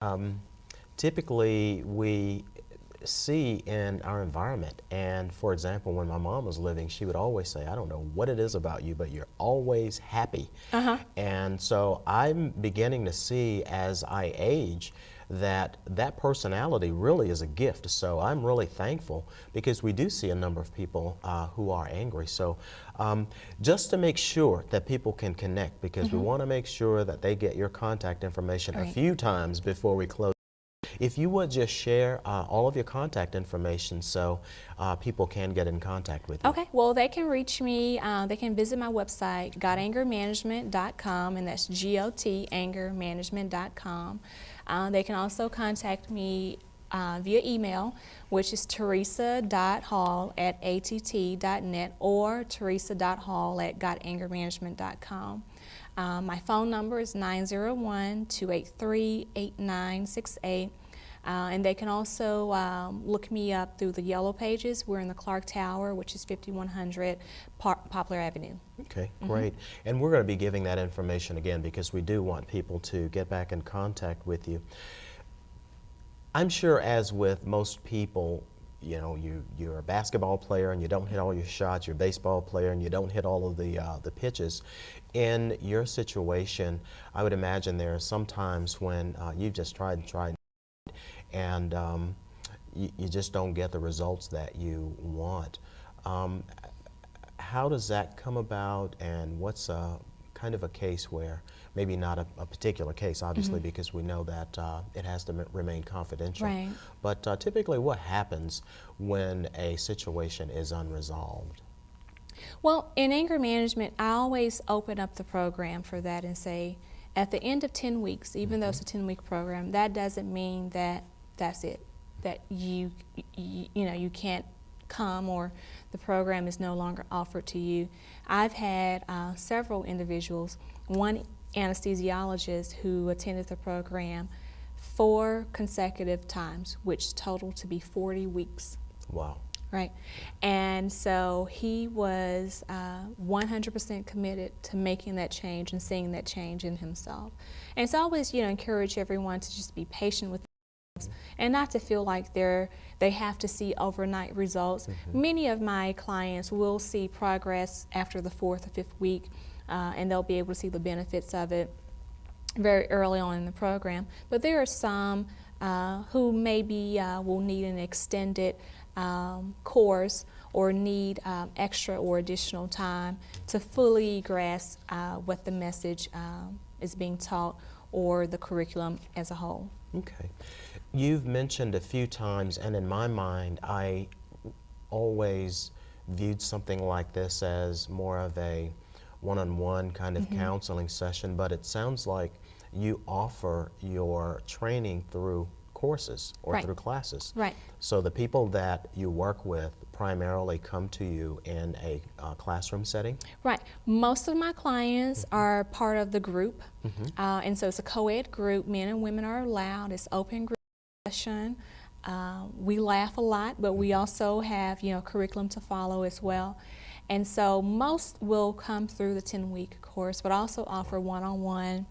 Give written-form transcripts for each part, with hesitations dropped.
Um, Typically, we see in our environment, and for example, when my mom was living, she would always say, I don't know what it is about you, but you're always happy. And so I'm beginning to see as I age that that personality really is a gift. So I'm really thankful because we do see a number of people who are angry. So just to make sure that people can connect, because we want to make sure that they get your contact information a few times before we close. If you would just share all of your contact information so people can get in contact with you. Okay, well, they can reach me, they can visit my website, gotangermanagement.com, and that's GOTangermanagement.com. They can also contact me via email, which is teresa.hall@att.net or teresa.hall@gotangermanagement.com. My phone number is 901-283-8968. And they can also look me up through the Yellow Pages. We're in the Clark Tower, which is 5100 Poplar Avenue. Okay, great. And we're going to be giving that information again because we do want people to get back in contact with you. I'm sure, as with most people, you know, you're a basketball player and you don't hit all your shots. You're a baseball player and you don't hit all of the pitches. In your situation, I would imagine there are some times when you've just tried and tried, and you just don't get the results that you want. How does that come about, and what's kind of a case where, maybe not a particular case, obviously, because we know that it has to remain confidential. Right. But typically what happens when a situation is unresolved? Well, in anger management, I always open up the program for that and say, at the end of 10 weeks, even though it's a 10-week program, that doesn't mean that that's it, that you know, you can't come or the program is no longer offered to you. I've had several individuals, one anesthesiologist who attended the program 4 consecutive times, which totaled to be 40 weeks. Wow. Right. And so he was 100% committed to making that change and seeing that change in himself. And so I always, you know, encourage everyone to just be patient with themselves and not to feel like they have to see overnight results. Many of my clients will see progress after the 4th or 5th week, and they'll be able to see the benefits of it very early on in the program. But there are some who maybe will need an extended course or need extra or additional time to fully grasp what the message is being taught or the curriculum as a whole. Okay. You've mentioned a few times, and in my mind, I always viewed something like this as more of a one-on-one kind of counseling session, but it sounds like you offer your training through courses or through classes. Right. So the people that you work with primarily come to you in a classroom setting? Right. Most of my clients are part of the group, and so it's a co-ed group. Men and women are allowed. It's open group discussion. We laugh a lot, but we also have, you know, curriculum to follow as well. And so most will come through the 10-week course, but also offer one-on-one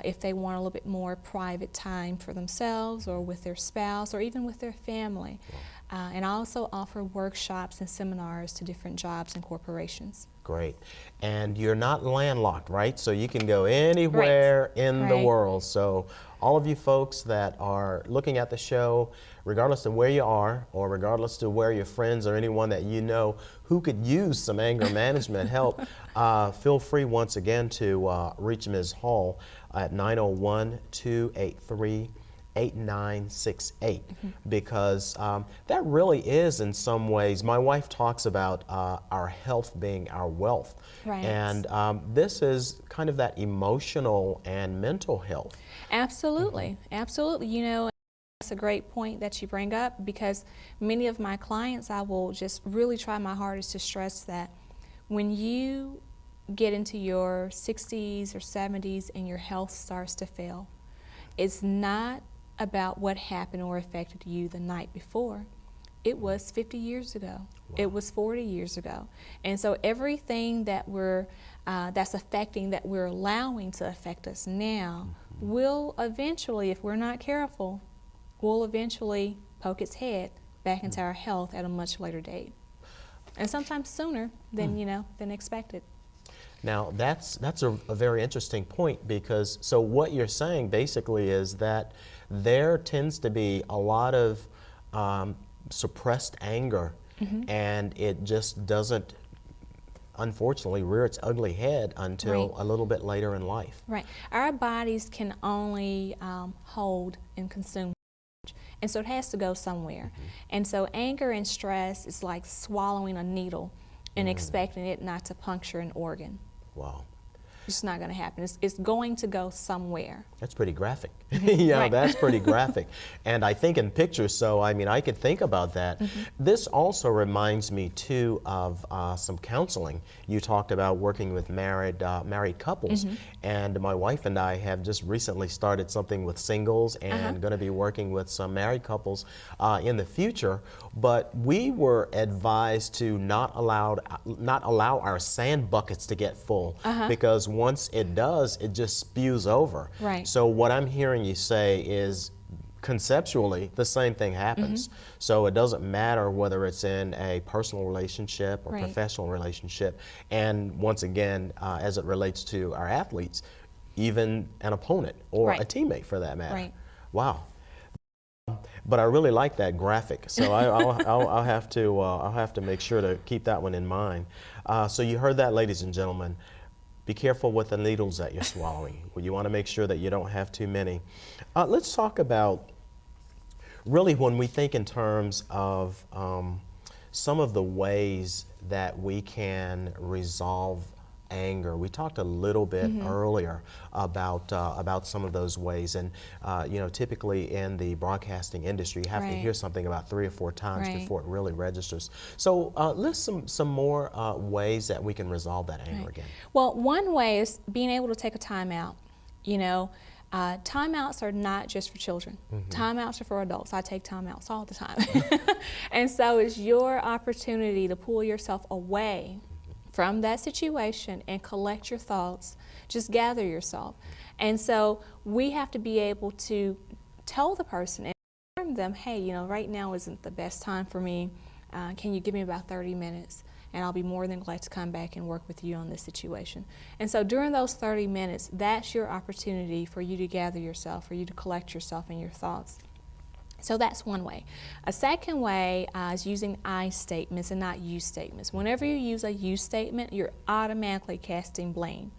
if they want a little bit more private time for themselves or with their spouse or even with their family. And I also offer workshops and seminars to different jobs and corporations. Great. And you're not landlocked, right? So you can go anywhere in the world. So all of you folks that are looking at the show, regardless of where you are or regardless of where your friends or anyone that you know who could use some anger management help, feel free once again to reach Ms. Hall at 901-283-8968 because that really is, in some ways, my wife talks about our health being our wealth. Right. And this is kind of that emotional and mental health. Absolutely. Absolutely. You know, that's a great point that you bring up because many of my clients, I will just really try my hardest to stress that when you get into your 60s or 70s and your health starts to fail, it's not about what happened or affected you the night before. It was 50 years ago. Wow. It was 40 years ago. And so everything that that's affecting, that we're allowing to affect us now will eventually, if we're not careful, will eventually poke its head back into our health at a much later date. And sometimes sooner than, than expected. Now, that's a very interesting point, because so what you're saying basically is that there tends to be a lot of suppressed anger, and it just doesn't, unfortunately, rear its ugly head until a little bit later in life. Right. Our bodies can only hold and consume, and so it has to go somewhere. And so anger and stress is like swallowing a needle and expecting it not to puncture an organ. Wow. It's not going to happen. It's going to go somewhere. That's pretty graphic. Yeah, Right. that's pretty graphic. And I think in pictures, so I mean, I could think about that. This also reminds me too of some counseling. You talked about working with married couples, and my wife and I have just recently started something with singles, and going to be working with some married couples in the future. But we were advised to not allow our sand buckets to get full, because once it does, it just spews over. Right. So what I'm hearing you say is, conceptually, the same thing happens. So it doesn't matter whether it's in a personal relationship or professional relationship. And once again, as it relates to our athletes, even an opponent or a teammate for that matter. Right. Wow. But I really like that graphic, so I'll have to make sure to keep that one in mind. So you heard that, ladies and gentlemen. Be careful with the needles that you're swallowing. You want to make sure that you don't have too many. Let's talk about, really, when we think in terms of some of the ways that we can resolve anger. We talked a little bit earlier about some of those ways, and typically in the broadcasting industry, you have to hear something about 3 or 4 times before it really registers. So list some more ways that we can resolve that anger again. Well, one way is being able to take a timeout. Timeouts are not just for children. Timeouts are for adults. I take timeouts all the time. And so it's your opportunity to pull yourself away from that situation and collect your thoughts, just gather yourself. And so we have to be able to tell the person and inform them, hey, right now isn't the best time for me. Can you give me about 30 minutes? And I'll be more than glad to come back and work with you on this situation. And so during those 30 minutes, that's your opportunity for you to gather yourself, for you to collect yourself and your thoughts. So that's one way. A second way is using I statements and not you statements. Whenever you use a you statement, you're automatically casting blame.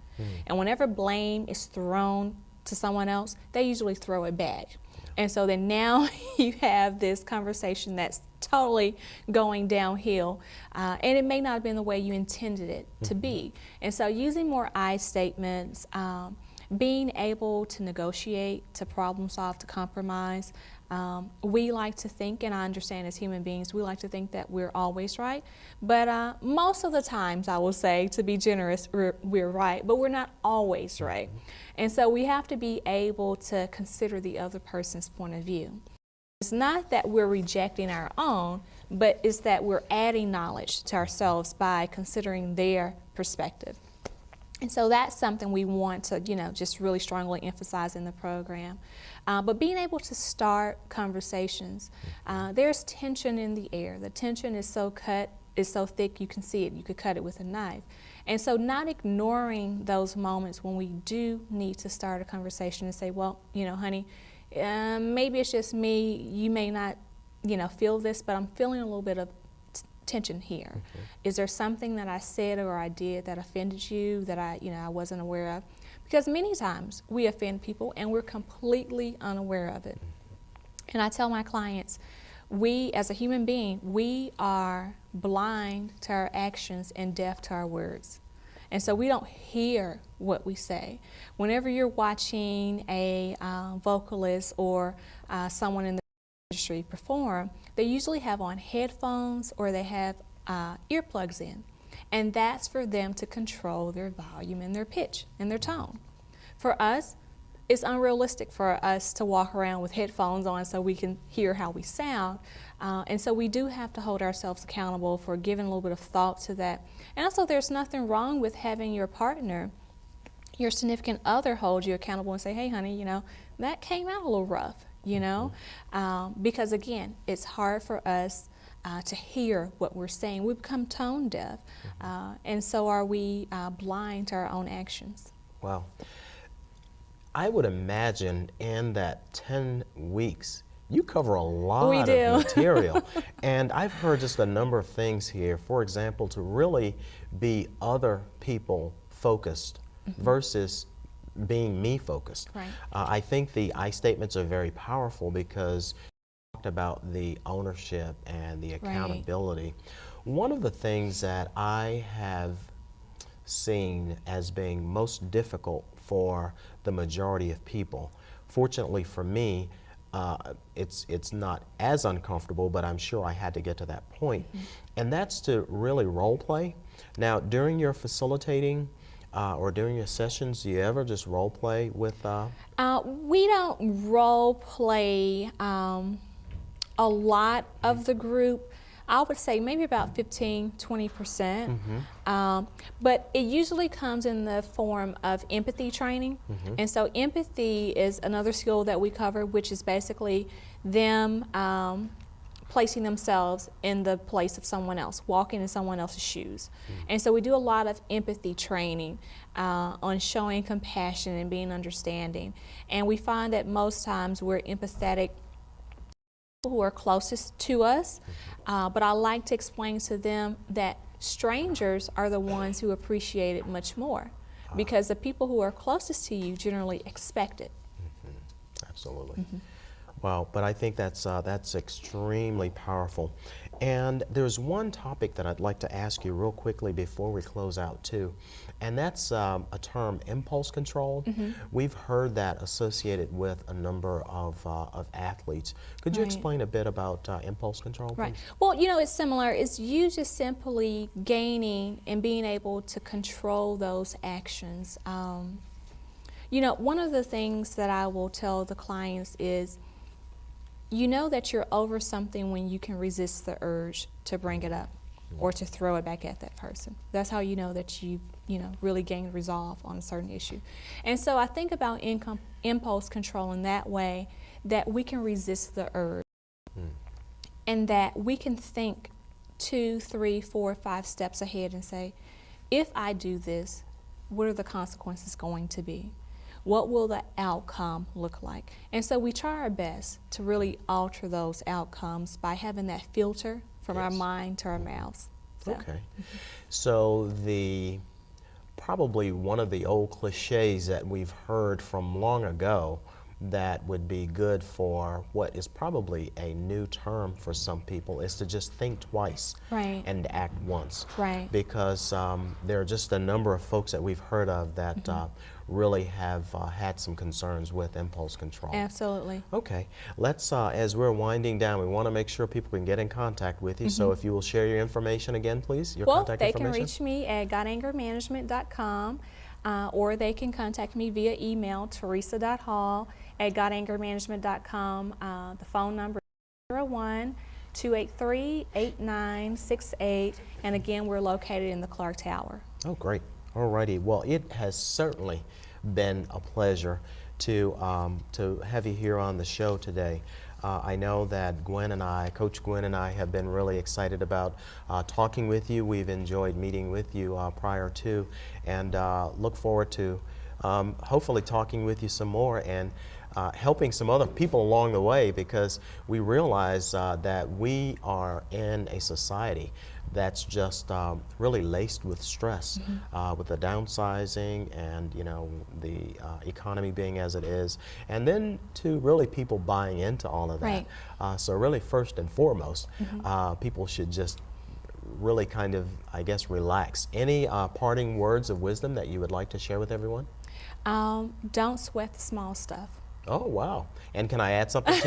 And whenever blame is thrown to someone else, they usually throw it back. And so then now you have this conversation that's totally going downhill, and it may not have been the way you intended it to be. And so using more I statements, being able to negotiate, to problem solve, to compromise. We like to think, and I understand as human beings, we like to think that we're always right. But most of the times, I will say, to be generous, we're right, but we're not always right. And so we have to be able to consider the other person's point of view. It's not that we're rejecting our own, but it's that we're adding knowledge to ourselves by considering their perspective. And so that's something we want to, just really strongly emphasize in the program. But being able to start conversations, there's tension in the air. The tension is so thick you can see it. You could cut it with a knife. And so not ignoring those moments when we do need to start a conversation and say, well, honey, maybe it's just me. You may not, feel this, but I'm feeling a little bit of tension here. Is there something that I said or I did that offended you that I wasn't aware of? Because many times we offend people and we're completely unaware of it. And I tell my clients, we as a human being, we are blind to our actions and deaf to our words. And so we don't hear what we say. Whenever you're watching a vocalist or someone in the industry perform, they usually have on headphones or they have earplugs in. And that's for them to control their volume and their pitch and their tone. For us, it's unrealistic for us to walk around with headphones on so we can hear how we sound. And so we do have to hold ourselves accountable for giving a little bit of thought to that. And also there's nothing wrong with having your partner your significant other holds you accountable and say, hey, honey, you know, that came out a little rough, you know, because again, it's hard for us to hear what we're saying. We become tone deaf, and so are we blind to our own actions. Wow. I would imagine in that 10 weeks, you cover a lot of material. And I've heard just a number of things here. For example, to really be other people focused versus being me focused. Right. I think the I statements are very powerful because you talked about the ownership and the accountability. Right. One of the things that I have seen as being most difficult for the majority of people, fortunately for me, it's not as uncomfortable, but I'm sure I had to get to that point. And that's to really role play. Now, during your facilitating or during your sessions, do you ever just role play with? We don't role play a lot of the group. I would say maybe about 15–20%. But it usually comes in the form of empathy training. And so empathy is another skill that we cover, which is basically them placing themselves in the place of someone else, walking in someone else's shoes. And so we do a lot of empathy training on showing compassion and being understanding. And we find that most times we're empathetic who are closest to us, but I like to explain to them that strangers are the ones who appreciate it much more, because the people who are closest to you generally expect it. Absolutely. Wow, but I think that's extremely powerful. And there's one topic that I'd like to ask you real quickly before we close out too, and that's a term, impulse control. We've heard that associated with a number of athletes. Could you explain a bit about impulse control, please? Right. Well, you know, it's similar. It's you just simply gaining and being able to control those actions. You know, one of the things that I will tell the clients is, you know that you're over something when you can resist the urge to bring it up or to throw it back at that person. That's how you know that you really gained resolve on a certain issue. And so I think about impulse control in that way, that we can resist the urge and that we can think 2, 3, 4, 5 steps ahead and say, if I do this, what are the consequences going to be? What will the outcome look like? And so we try our best to really alter those outcomes by having that filter from our mind to our mouths. So. Okay. So probably one of the old cliches that we've heard from long ago that would be good for what is probably a new term for some people is to just think twice and act once. Right. Because there are just a number of folks that we've heard of that really have had some concerns with impulse control. Absolutely. Okay. Let's, as we're winding down, we want to make sure people can get in contact with you. So if you will share your information again, please, your contact information. Well, they can reach me at godangermanagement.com, or they can contact me via email, teresa.hall@godangermanagement.com. The phone number is 01-283-8968, and again, we're located in the Clark Tower. Oh, great. All righty. Well, it has certainly been a pleasure to have you here on the show today. I know that Coach Gwen and I have been really excited about talking with you. We've enjoyed meeting with you prior to, and look forward to hopefully talking with you some more and helping some other people along the way, because we realize that we are in a society that's just really laced with stress, with the downsizing and the economy being as it is, and then to really people buying into all of that. So really, first and foremost, people should just really kind of, I guess, relax. Any parting words of wisdom that you would like to share with everyone? Don't sweat the small stuff. Oh, wow. And can I add something to